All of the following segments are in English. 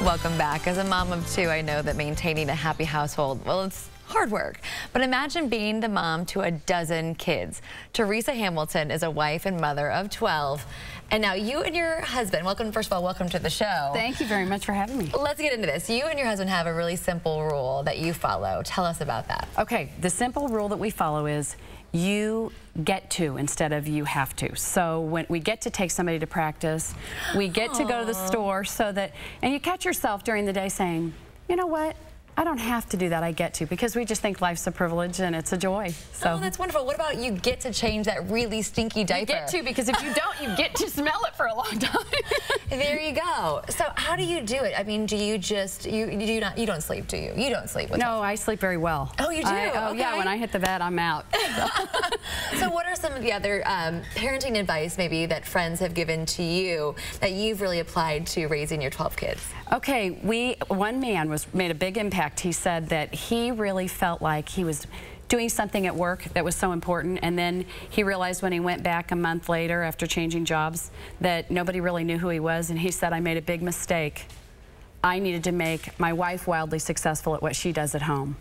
Welcome back. As a mom of two, I know that maintaining a happy household, well, it's hard work. But imagine being the mom to a dozen kids. Teresa Hamilton is a wife and mother of 12. And now you and your husband, first of all, welcome to the show. Thank you very much for having me. Let's get into this. You and your husband have a really simple rule that you follow. Tell us about that. Okay, the simple rule that we follow is you get to instead of you have to. So when we get to take somebody to practice, we get to go to the store so that, and you catch yourself during the day saying, you know what? I don't have to do that, I get to, because we just think life's a privilege and it's a joy. So. Oh, that's wonderful. What about you get to change that really stinky diaper? You get to, because if you don't, you get to smell it for a long time. There you go. So how do you do it? I mean, do you just, you don't sleep, do you? You don't sleep with No, I sleep very well. Oh, you do? Oh, okay. yeah, when I hit the bed, I'm out. So what are some of the other parenting advice maybe that friends have given to you that you've really applied to raising your 12 kids? Okay, one man made a big impact. He said that he really felt like he was doing something at work that was so important, and then he realized when he went back a month later after changing jobs that nobody really knew who he was, and he said, I made a big mistake. I needed to make my wife wildly successful at what she does at home.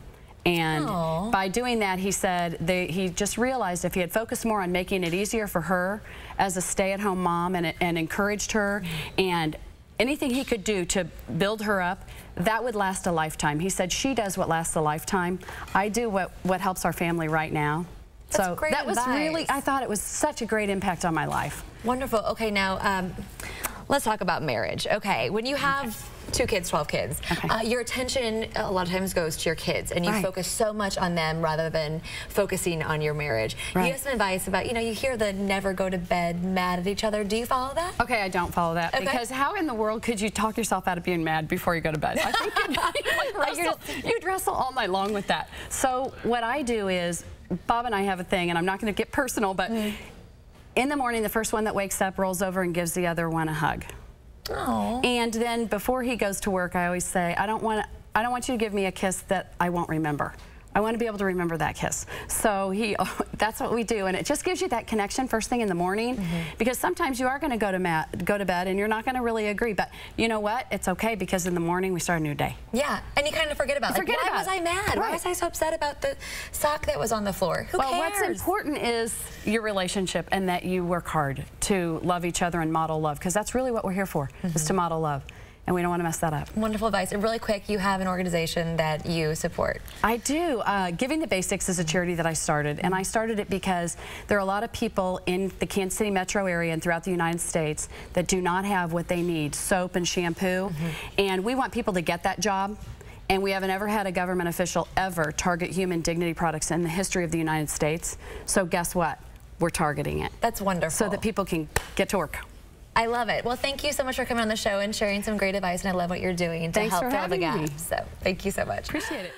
And by doing that, he said he just realized if he had focused more on making it easier for her as a stay-at-home mom and encouraged her and anything he could do to build her up, that would last a lifetime. He said, she does what lasts a lifetime. I do what helps our family right now. That's so great that was advice. really, I thought it was such a great impact on my life. Wonderful. Okay, now let's talk about marriage. Okay, when you have 2 kids, 12 kids, your attention a lot of times goes to your kids, and you focus so much on them rather than focusing on your marriage. You have some advice about, you hear the never go to bed mad at each other. Do you follow that? Okay, I don't follow that, because how in the world could you talk yourself out of being mad before you go to bed? I think you'd wrestle all night long with that. So what I do is, Bob and I have a thing, and I'm not going to get personal, but in the morning, the first one that wakes up rolls over and gives the other one a hug. Oh. And then before he goes to work, I always say, I don't want you to give me a kiss that I won't remember. I want to be able to remember that kiss. So that's what we do, and it just gives you that connection first thing in the morning, because sometimes you are going to go to bed and you're not going to really agree, but you know what? It's okay, because in the morning we start a new day. Yeah, and you kind of forget about it. Like, why was I mad? Why was I so upset about the sock that was on the floor? Who cares? Well, what's important is your relationship, and that you work hard to love each other and model love, because that's really what we're here for, is to model love. And we don't want to mess that up. Wonderful advice. And really quick, you have an organization that you support. I do. Giving the Basics is a charity that I started, and I started it because there are a lot of people in the Kansas City metro area and throughout the United States that do not have what they need, soap and shampoo, and we want people to get that job. And we haven't ever had a government official ever target human dignity products in the history of the United States. So guess what? We're targeting it. That's wonderful. So that people can get to work. I love it. Well, thank you so much for coming on the show and sharing some great advice, and I love what you're doing to help fill the gap. So, thank you so much. Appreciate it.